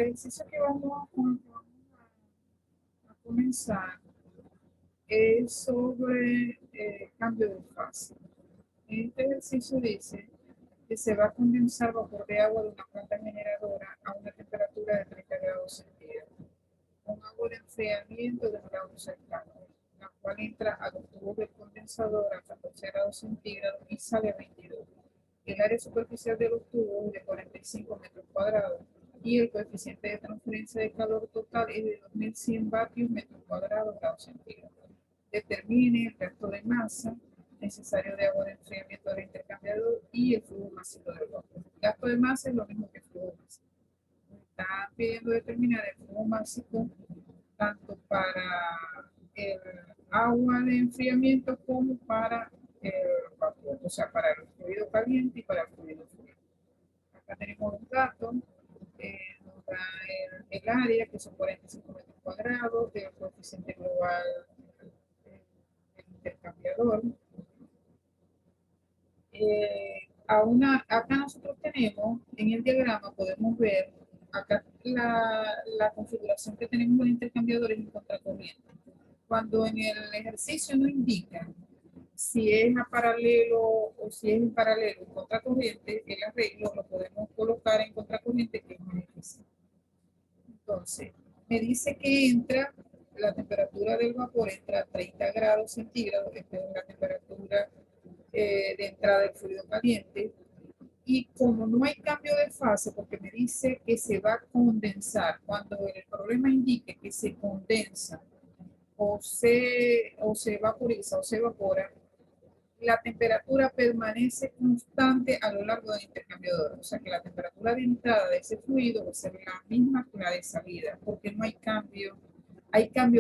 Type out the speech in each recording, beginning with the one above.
ejercicio que a comenzar es sobre cambio de fase. Este ejercicio dice que se va a condensar vapor de agua de una planta generadora a una temperatura de 30 grados centígrados, con agua de enfriamiento de un grado cercano, la cual entra a los tubos del condensador a 14 grados centígrados y sale a 22. El área superficial de los tubos es de 45 metros cuadrados y el coeficiente de transferencia de calor total es de 2100 vatios metros cuadrados grados centígrados. Determine el gasto de masa necesario de agua de enfriamiento del intercambiador y el flujo masivo del vapor. El gasto de masa es lo mismo que el flujo masivo. Está pidiendo determinar el flujo máximo tanto para el agua de enfriamiento como para el vapor, o sea, para el fluido caliente y para el fluido frío. Acá tenemos los datos, nos da el área, que son 45 metros cuadrados, el coeficiente global del intercambiador. Acá nosotros tenemos, en el diagrama podemos ver acá la configuración que tenemos del intercambiador en contracorriente. Cuando en el ejercicio no indica si es a paralelo o si es en paralelo en contracorriente, el arreglo lo podemos colocar en contracorriente, que es más difícil. Entonces, me dice que entra, la temperatura del vapor entra a 30 grados centígrados, esta es la temperatura de entrada del fluido caliente, y como no hay cambio de fase, porque me dice que se va a condensar, cuando el problema indique que se condensa o se vaporiza o se evapora, la temperatura permanece constante a lo largo del intercambiador. O sea que la temperatura de entrada de ese fluido va a ser la misma que la de salida, porque no hay cambio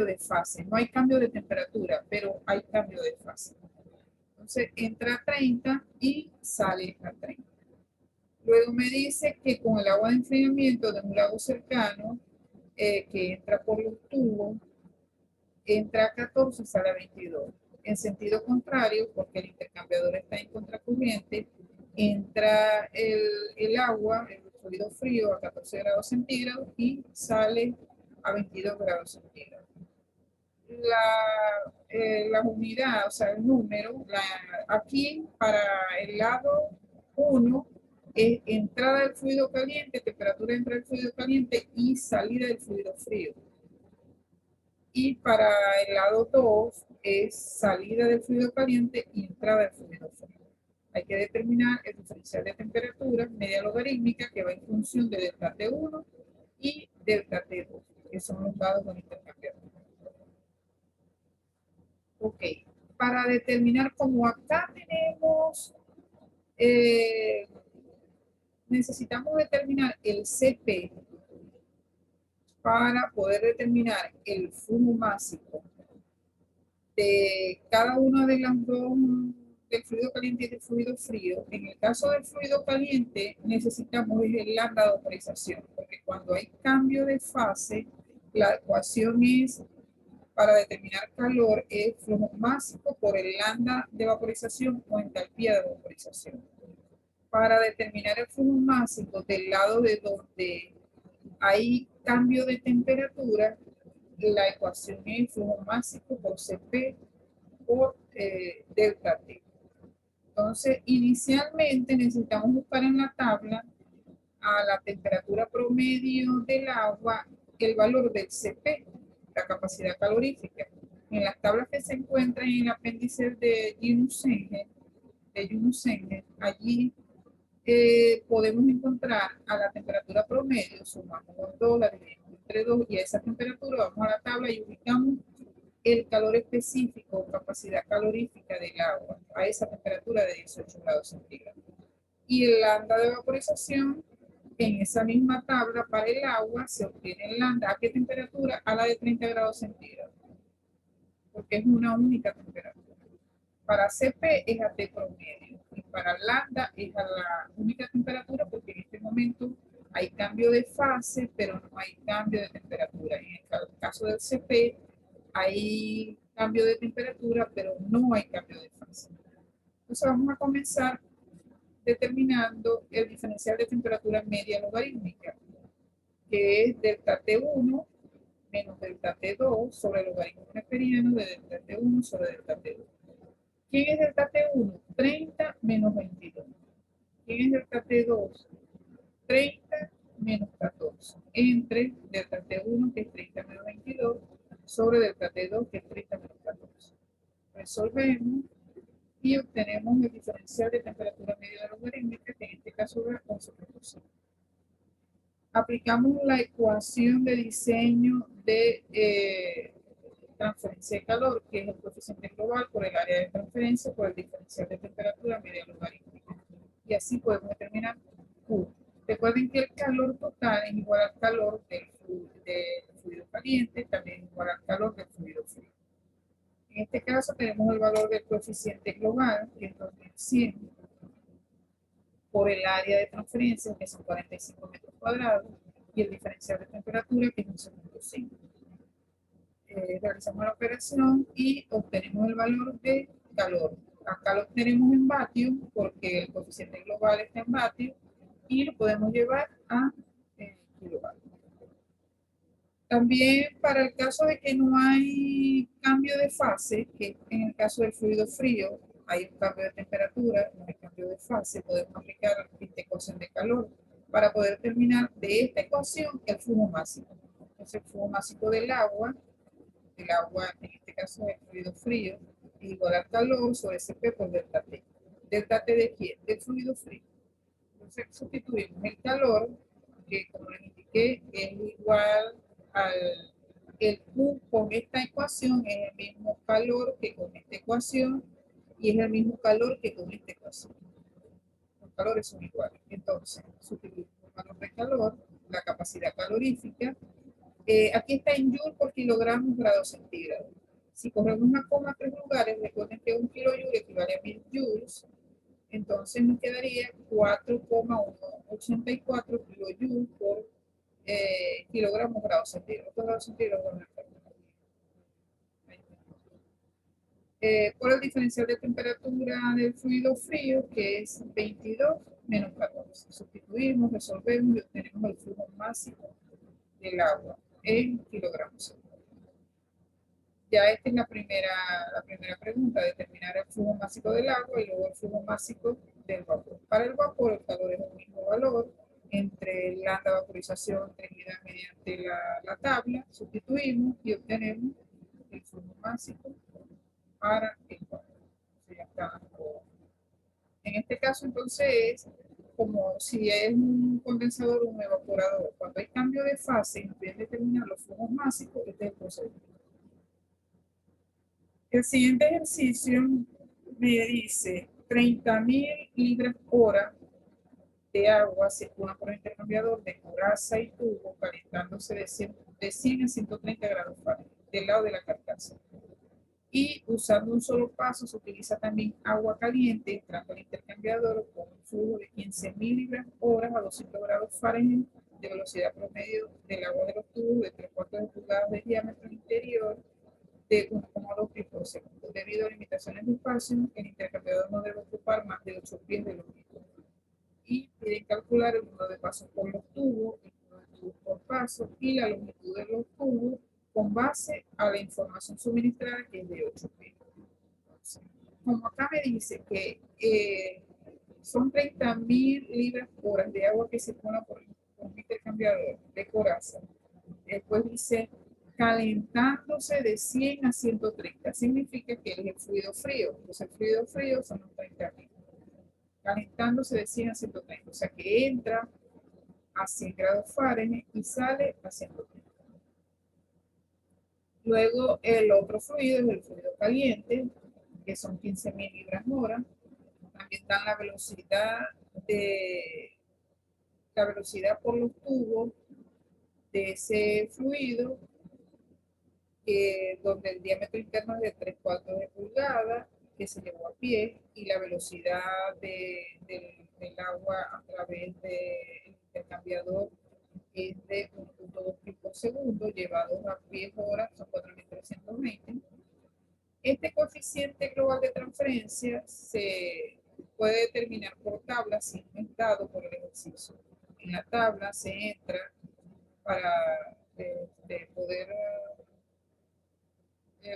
de fase, no hay cambio de temperatura, pero hay cambio de fase. Entonces entra a 30 y sale a 30. Luego me dice que con el agua de enfriamiento de un lago cercano, que entra por los tubos, entra a 14 y sale a 22. En sentido contrario, porque el intercambiador está en contracorriente, entra el agua, el fluido frío a 14 grados centígrados y sale a 22 grados centígrados. La unidad, o sea, el número, aquí para el lado 1 es entrada del fluido caliente, temperatura de entrada del fluido caliente y salida del fluido frío. Y para el lado 2 es salida del fluido caliente y entrada del fluido frío. Hay que determinar el diferencial de temperatura media logarítmica que va en función de delta T1 y delta T2, que son los dados del intercambiador. Ok, para determinar, como acá tenemos, necesitamos determinar el CP para poder determinar el flujo máximo de cada una de las dos, del fluido caliente y del fluido frío. En el caso del fluido caliente necesitamos el lambda de vaporización, porque cuando hay cambio de fase, la ecuación es para determinar calor es flujo máximo por el lambda de vaporización o entalpía de vaporización. Para determinar el flujo máximo del lado de donde hay cambio de temperatura, la ecuación es flujo máximo por Cp por delta T. Entonces, inicialmente necesitamos buscar en la tabla a la temperatura promedio del agua el valor del Cp, la capacidad calorífica. En las tablas que se encuentran en el apéndice de Yunus-Sanger, allí podemos encontrar a la temperatura promedio, sumamos los dos, la dividimos entre 2 y a esa temperatura vamos a la tabla y ubicamos el calor específico o capacidad calorífica del agua a esa temperatura de 18 grados centígrados. Y el lambda de vaporización, en esa misma tabla para el agua se obtiene el lambda a qué temperatura, a la de 30 grados centígrados, porque es una única temperatura. Para CP es a T promedio y para lambda es a la única temperatura, porque en este momento hay cambio de fase, pero no hay cambio de temperatura. En el caso del CP hay cambio de temperatura, pero no hay cambio de fase. Entonces vamos a comenzar determinando el diferencial de temperatura media logarítmica. que es delta T1 menos delta T2 sobre el logaritmo neperiano de delta T1 sobre delta T2. ¿Quién es delta T1? 30 menos 22. ¿Quién es delta T2? 30 menos 14. Entre delta T1, que es 30 menos 22, sobre delta T2, que es 30 menos 14. Resolvemos y obtenemos el diferencial de temperatura media logarítmica, que en este caso es 11.5. Aplicamos la ecuación de diseño de transferencia de calor, que es el coeficiente global por el área de transferencia por el diferencial de temperatura media logarítmica. Y así podemos determinar Q. Recuerden que el calor total es igual al calor del fluido caliente, también igual al calor del fluido frío. En este caso tenemos el valor del coeficiente global, que es 2100, por el área de transferencia, que son 45 metros cuadrados, y el diferencial de temperatura, que es 11.5. Realizamos la operación y obtenemos el valor de calor. Acá lo obtenemos en vatios, porque el coeficiente global está en vatios, y lo podemos llevar a kilovatios. También para el caso de que no hay cambio de fase, que en el caso del fluido frío hay un cambio de temperatura, no hay cambio de fase, podemos aplicar esta ecuación de calor para poder determinar de esta ecuación el flujo máximo. Entonces el flujo máximo del agua en este caso el fluido frío, es igual al calor sobre Cp por delta T. ¿Delta T de quién? Del fluido frío. Entonces sustituimos el calor, que como les indiqué, es igual al el Q con esta ecuación, es el mismo calor que con esta ecuación, y es el mismo calor que con esta ecuación. Los calores son iguales. Entonces, sustituimos el valor de calor, la capacidad calorífica. Aquí está en joule por kilogramos grados centígrados. Si corremos una coma a 3 lugares, recuerden que un kilojoule equivale a 1000 joules. Entonces nos quedaría 4,184 kilojoules por kilogramos grados centígrados. Estos grados centígrados van a estar por el diferencial de temperatura del fluido frío, que es 22 menos 14. Sustituimos, resolvemos y obtenemos el flujo máximo del agua en kilogramos. Ya esta es la primera pregunta, determinar el flujo máximo del agua y luego el flujo máximo del vapor. Para el vapor, el calor es el mismo valor entre lambda vaporización tenida mediante la tabla, sustituimos y obtenemos el flujo máximo para el vapor. Ya está. En este caso, entonces, como si es un condensador o un evaporador, cuando hay cambio de fase y nos piden determinar los flujos máximos, este es el procedimiento. El siguiente ejercicio me dice 30.000 libras hora de agua circulan por el intercambiador de coraza y tubo calentándose de 100 a 130 grados Fahrenheit del lado de la carcasa. Y usando un solo paso se utiliza también agua caliente entrando al intercambiador con un flujo de 15.000 libras hora a 200 grados Fahrenheit de velocidad promedio del agua de los tubos de 3/4 de pulgadas de diámetro interior de 1,2 pies por segundo. Debido a limitaciones de espacio, el intercambiador no debe ocupar más de 8 pies de longitud. Y piden calcular el número de pasos por los tubos, el número de tubos por paso y la longitud de los tubos con base a la información suministrada, que es de 8 pies. Entonces, como acá me dice que son 30.000 libras horas de agua que circula por un intercambiador de coraza. Después dice calentándose de 100 a 130. Significa que es el fluido frío. Entonces el fluido frío son los 30.000. Calentándose de 100 a 130. O sea que entra a 100 grados Fahrenheit y sale a 130. Luego el otro fluido es el fluido caliente, que son 15.000 libras hora. También dan la velocidad por los tubos de ese fluido, donde el diámetro interno es de 3/4 de pulgada, que se llevó a pie, y la velocidad del agua a través del intercambiador es de 1,2 pies por segundo, llevados a pies hora, son 4.320. Este coeficiente global de transferencia se puede determinar por tabla si no es dado por el ejercicio. En la tabla se entra para poder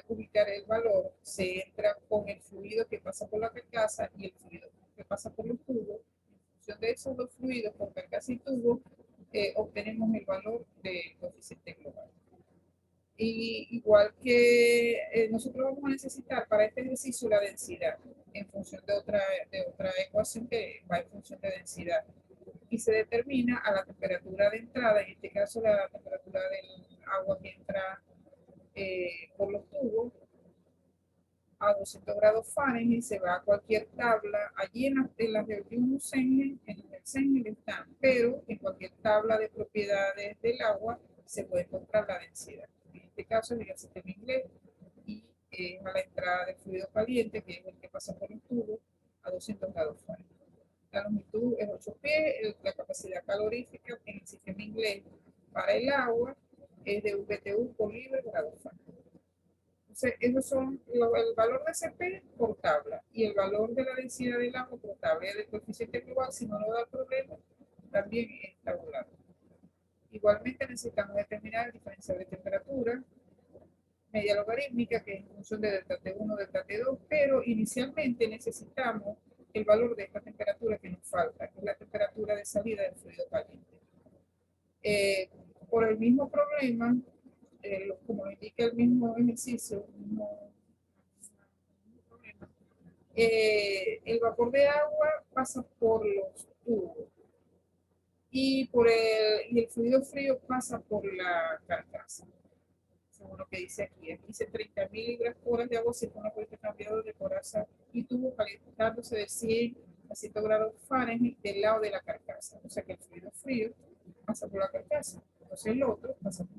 ubicar el valor, se entra con el fluido que pasa por la carcasa y el fluido que pasa por los tubos. En función de esos dos fluidos, por carcasa y tubo, obtenemos el valor del coeficiente global. Y igual que nosotros vamos a necesitar para este ejercicio la densidad en función de otra ecuación que va en función de densidad y se determina a la temperatura de entrada, en este caso la temperatura del agua que entra por los tubos a 200 grados Fahrenheit, se va a cualquier tabla, allí en las de un Cengel, en el Cengel están, pero en cualquier tabla de propiedades del agua se puede encontrar la densidad. En este caso es el sistema inglés y a la entrada del fluido caliente, que es el que pasa por el tubo, a 200 grados Fahrenheit. La longitud es 8 pies, la capacidad calorífica en el sistema inglés para el agua es de VTU por libre grado Fahrenheit. Entonces, esos son el valor de CP por tabla y el valor de la densidad del agua por tabla. Y el coeficiente global, si no nos da problema, también es tabular. Igualmente necesitamos determinar el diferencial de temperatura, media logarítmica, que es en función de delta T1, delta T2, pero inicialmente necesitamos el valor de esta temperatura que nos falta, que es la temperatura de salida del fluido caliente. Por el mismo problema, como indica el mismo ejercicio, el vapor de agua pasa por los tubos y el fluido frío pasa por la carcasa, según lo que dice aquí. Aquí dice 30.000 libras horas de agua se pone por este cambiador de coraza y tubo calentándose de 100 a 100 grados Fahrenheit del lado de la carcasa. O sea que el fluido frío pasa por la carcasa, entonces el otro pasa por.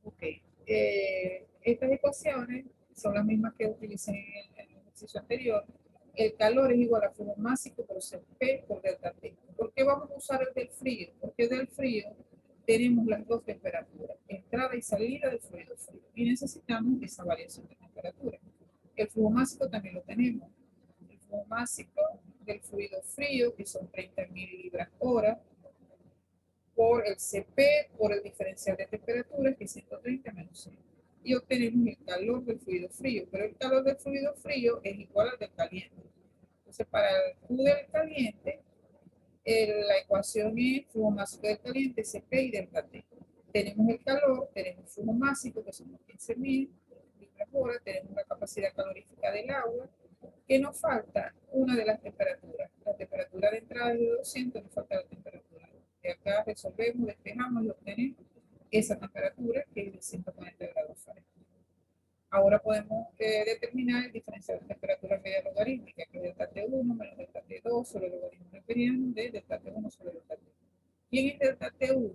Ok. Estas ecuaciones son las mismas que utilicé en el ejercicio anterior. El calor es igual a flujo másico por Cp por delta T. ¿Por qué vamos a usar el del frío? Porque del frío tenemos las dos temperaturas, entrada y salida del fluido frío. Y necesitamos esa variación de temperatura. El flujo másico también lo tenemos. El flujo másico del fluido frío, que son 30.000 libras hora, por el Cp, por el diferencial de temperaturas, que es 130 menos 100. Y obtenemos el calor del fluido frío, pero el calor del fluido frío es igual al del caliente. Entonces, para el Q del caliente, la ecuación es flujo másico del caliente, Cp y delta T. Tenemos el calor, tenemos flujo másico, que son 15.000 libras hora, tenemos la capacidad calorífica del agua, que nos falta una de las temperaturas. La temperatura de entrada es de 200, nos falta la temperatura. De acá resolvemos, despejamos y obtenemos esa temperatura, que es de 140 grados Fahrenheit. Ahora podemos determinar el diferencial de temperatura media logarítmica, que es delta T1 menos delta T2 sobre el logaritmo neperiano de delta T1 sobre delta T2. ¿Quién es delta T1?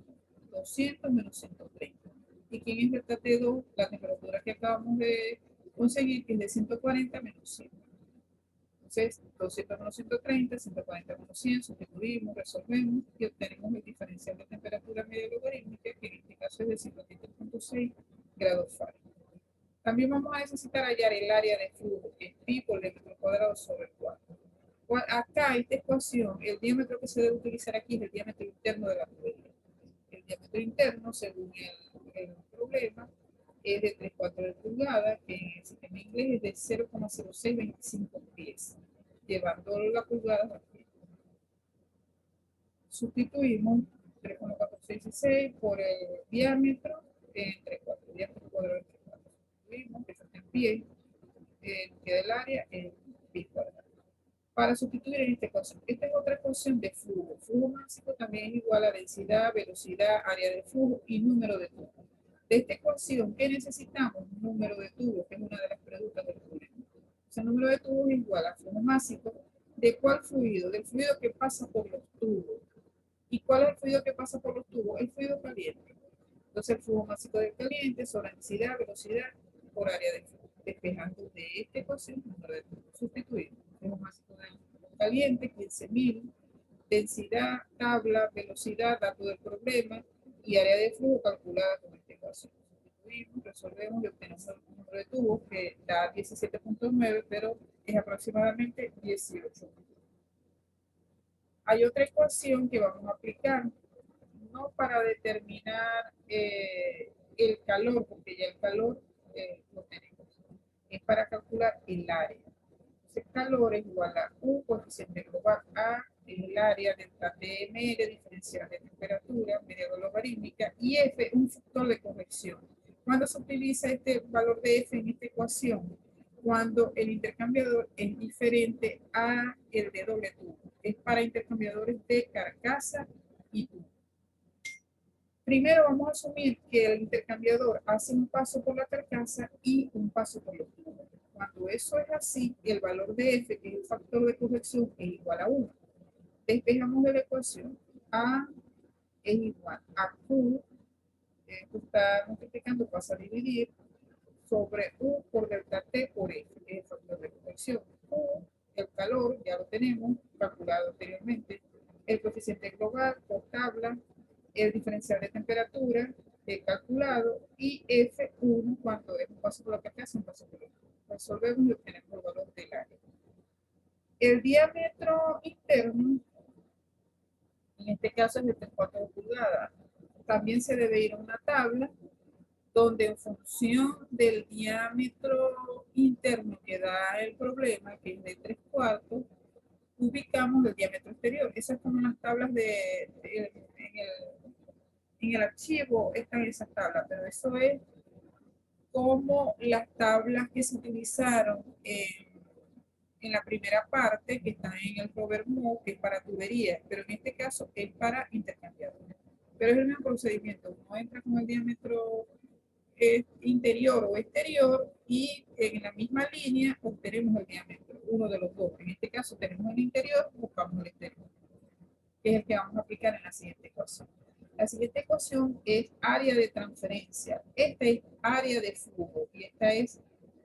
200 menos 130. ¿Y quién es delta T2? La temperatura que acabamos de conseguir, que es de 140 menos 100. Entonces, 200 menos 130, 140 menos 100, sustituimos, resolvemos y obtenemos el diferencial de temperatura media logarítmica, que en este caso es de 53.6 grados Fahrenheit. También vamos a necesitar hallar el área de flujo, que es pi por el metro cuadrado sobre el 4. Acá, esta ecuación, el diámetro que se debe utilizar aquí es el diámetro interno de la tubería. El diámetro interno, según el problema, es de 3/4 de pulgada, que en el sistema inglés es de 0,0625 pies, llevando la pulgada aquí. Sustituimos 3,416 por el diámetro entre 4, diámetro cuadrado entre 4. Sustituimos, que está en pie, queda el área en pi cuadrado. Para sustituir en esta ecuación, esta es otra ecuación de flujo. Flujo máximo también es igual a densidad, velocidad, área de flujo y número de tubos. De esta ecuación, ¿qué necesitamos? Número de tubos, que es una de las preguntas del problema. El número de tubos es igual a flujo máximo. ¿De cuál fluido? Del fluido que pasa por los tubos. ¿Y cuál es el fluido que pasa por los tubos? El fluido caliente. Entonces, el flujo máximo del caliente son densidad, velocidad por área de flujo. Despejando de esta ecuación, número de tubos. Sustituimos. Flujo máximo del caliente, 15.000. Densidad, tabla, velocidad, dato del problema y área de flujo calculada con esta ecuación. Sustituimos, resolvemos y obtenemos el número de tubos que da 17.9, pero es aproximadamente 18. Hay otra ecuación que vamos a aplicar no para determinar el calor, porque ya el calor lo tenemos, es para calcular el área. Entonces, calor es igual a U, coeficiente global A, el área delta TML, diferencial de temperatura, media logarítmica, y F, un factor de corrección. ¿Cuándo se utiliza este valor de F en esta ecuación? Cuando el intercambiador es diferente a el de doble tubo. Es para intercambiadores de carcasa y tubo. Primero vamos a asumir que el intercambiador hace un paso por la carcasa y un paso por los tubos. Cuando eso es así, el valor de F, que es el factor de corrección, es igual a 1. Despejamos de la ecuación. A es igual a Q, esto está multiplicando, pasa a dividir, sobre U por delta T por F, que es el factor de corrección. Q, el calor, ya lo tenemos, calculado anteriormente. El coeficiente global por tabla, el diferencial de temperatura, calculado, y F1 cuando es un paso por la carcasa, un paso por el otro. Resolvemos y obtenemos el valor del área. El diámetro interno, en este caso es de 4 pulgadas. También se debe ir a una tabla donde en función del diámetro interno que da el problema, que es de 3/4, ubicamos el diámetro exterior. Esas son las tablas en el archivo, están esas tablas, pero eso es como las tablas que se utilizaron en la primera parte, que están en el Robert Moore, que es para tuberías, pero en este caso es para intercambiadores. Pero es el mismo procedimiento, uno entra con el diámetro interior o exterior y en la misma línea obtenemos el diámetro, uno de los dos. En este caso tenemos el interior, buscamos el exterior, que es el que vamos a aplicar en la siguiente ecuación. La siguiente ecuación es área de transferencia. Esta es área de flujo y esta es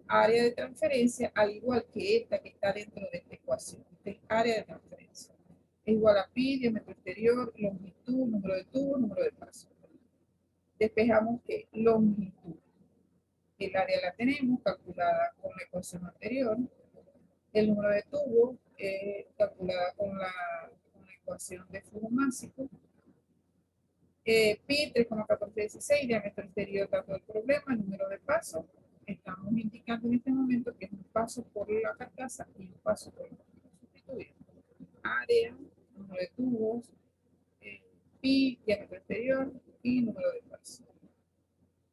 área de transferencia, al igual que esta que está dentro de esta ecuación. Esta es área de transferencia. Es igual a pi, diámetro exterior, longitud, número de tubos, número de pasos. Despejamos que longitud. El área la tenemos calculada con la ecuación anterior. El número de tubos calculada con la ecuación de flujo máximo. Pi 3,1416, diámetro exterior, dato del problema, número de pasos. Estamos indicando en este momento que es un paso por la carcasa y un paso por la sustituir. Área, número de tubos, pi, diámetro exterior y número de pasos.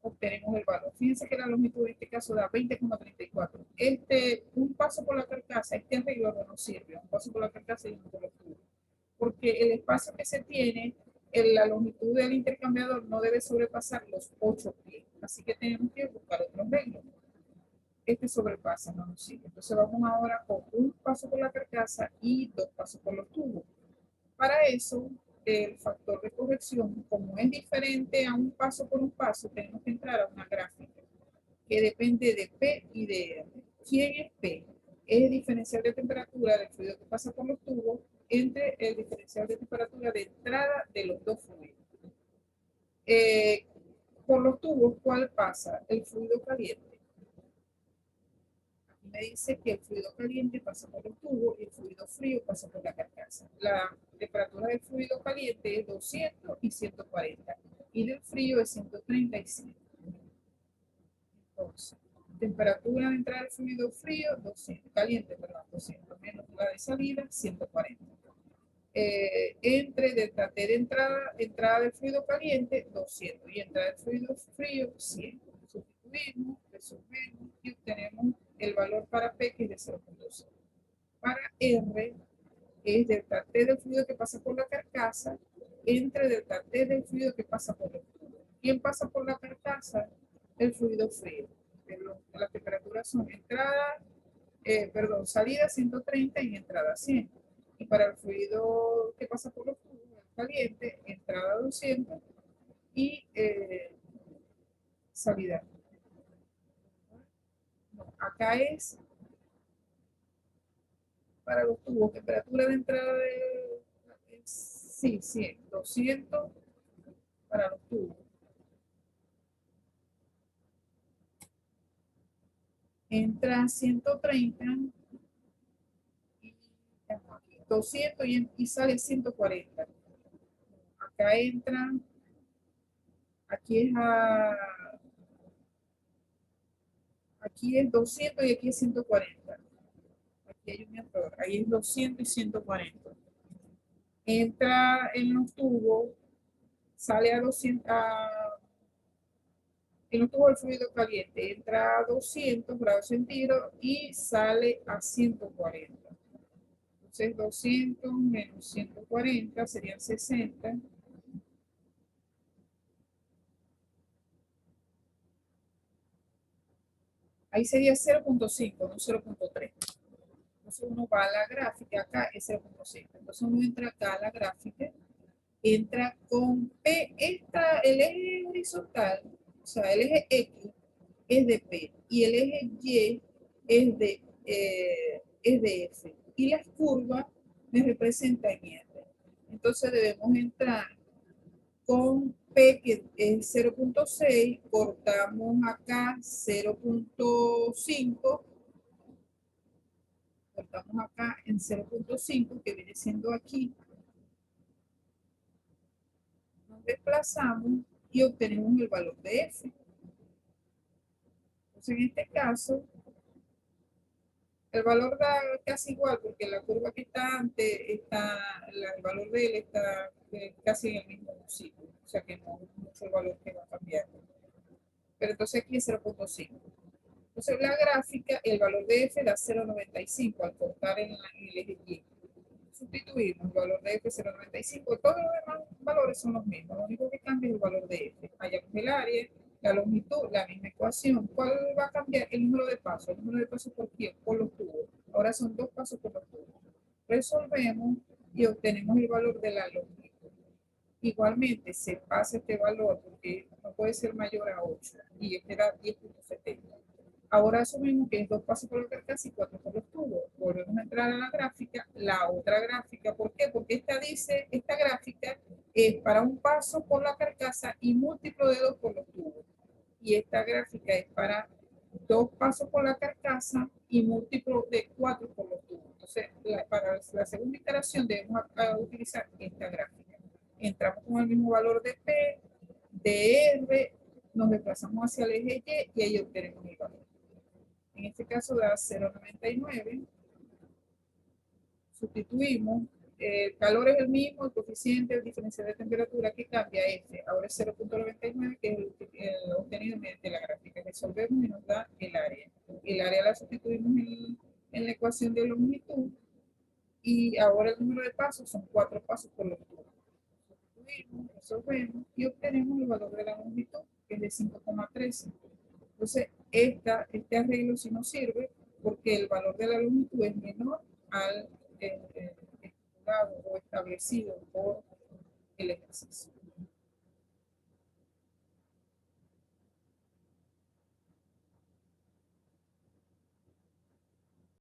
Obtenemos el valor. Fíjense que la longitud en este caso da 20,34. Un paso por la carcasa, este arreglo no nos sirve. Un paso por la carcasa y uno por los tubos. Porque el espacio que se tiene, la longitud del intercambiador no debe sobrepasar los 8 pies. Así que tenemos que buscar otros arreglos. Este sobrepasa, no nos sirve. Entonces vamos ahora con un paso por la carcasa y 2 pasos por los tubos. Para eso, el factor de corrección, como es diferente a un paso por un paso, tenemos que entrar a una gráfica que depende de P y de R. ¿Quién es P? Es el diferencial de temperatura del fluido que pasa por los tubos entre el diferencial de temperatura de entrada de los dos fluidos. Por los tubos, ¿cuál pasa? El fluido caliente. Aquí me dice que el fluido caliente pasa por los tubos y el fluido frío pasa por la carcasa. La temperatura del fluido caliente es 200 y 140 y del frío es 135. Entonces, temperatura de entrada del fluido frío, 200, caliente, perdón, 200, menos la de salida, 140. Entre delta T de entrada del fluido caliente, 200, y entrada del fluido frío, 100. Sustituimos, resolvemos y obtenemos el valor para P, que es de 0.0. Para R, es delta T del fluido que pasa por la carcasa, entre delta T del fluido que pasa por el tubo. ¿Quién pasa por la carcasa? El fluido frío. Las temperaturas son salida 130 y entrada 100. Y para el fluido que pasa por los tubos, el caliente, entrada 200 y salida. No, acá es para los tubos, temperatura de entrada sí, 100, 200 para los tubos. Entra 130 y 200 y sale 140. Acá entran Aquí es aquí es 200 y aquí es 140. Aquí hay un error. Ahí es 200 y 140. Entra en los tubos, sale a 200, en los tubos del fluido caliente, entra a 200 grados centígrados y sale a 140. Entonces 200 menos 140 serían 60. Ahí sería 0.5, no 0.3. Entonces uno va a la gráfica, acá es 0.5. Entonces uno entra acá a la gráfica, entra con P, el eje horizontal, o sea, el eje X es de P y el eje Y es de F. Y las curvas me representan R. Entonces debemos entrar con P, que es 0.6, cortamos acá 0.5, cortamos acá en 0.5, que viene siendo aquí, nos desplazamos y obtenemos el valor de F. Entonces, en este caso, el valor da casi igual, porque la curva que está antes, el valor de él está casi en el mismo sitio, o sea que no es mucho el valor que va a cambiar. Pero entonces aquí es 0.5. Entonces, la gráfica, el valor de F da 0.95 al cortar en el eje Y. Sustituimos el valor de F 0.95, todos los demás valores son los mismos, lo único que cambia es el valor de F. Hallamos el área, la longitud, la misma ecuación. ¿Cuál va a cambiar? El número de pasos. ¿El número de pasos por quién? Por los tubos. Ahora son 2 pasos por los tubos. Resolvemos y obtenemos el valor de la longitud. Igualmente se pasa este valor porque no puede ser mayor a 8 y este era 10.70. Ahora asumimos que es 2 pasos por la carcasa y 4 por los tubos. Volvemos a entrar a la gráfica, la otra gráfica. ¿Por qué? Porque esta gráfica es para un paso por la carcasa y múltiplo de 2 por los tubos. Y esta gráfica es para 2 pasos por la carcasa y múltiplo de 4 por los tubos. Entonces, para la segunda iteración debemos utilizar esta gráfica. Entramos con el mismo valor de P, de R, nos desplazamos hacia el eje Y y ahí obtenemos el valor. En este caso da 0.99. Sustituimos. El calor es el mismo, el coeficiente, el diferencial de temperatura que cambia F. Ahora es 0.99, que es el obtenido mediante la gráfica. Resolvemos y nos da el área. El área la sustituimos en la ecuación de longitud. Y ahora el número de pasos son 4 pasos por longitud. Sustituimos, resolvemos y obtenemos el valor de la longitud, que es de 5,13. Entonces, este arreglo sí nos sirve porque el valor de la longitud es menor al estipulado o establecido por el ejercicio.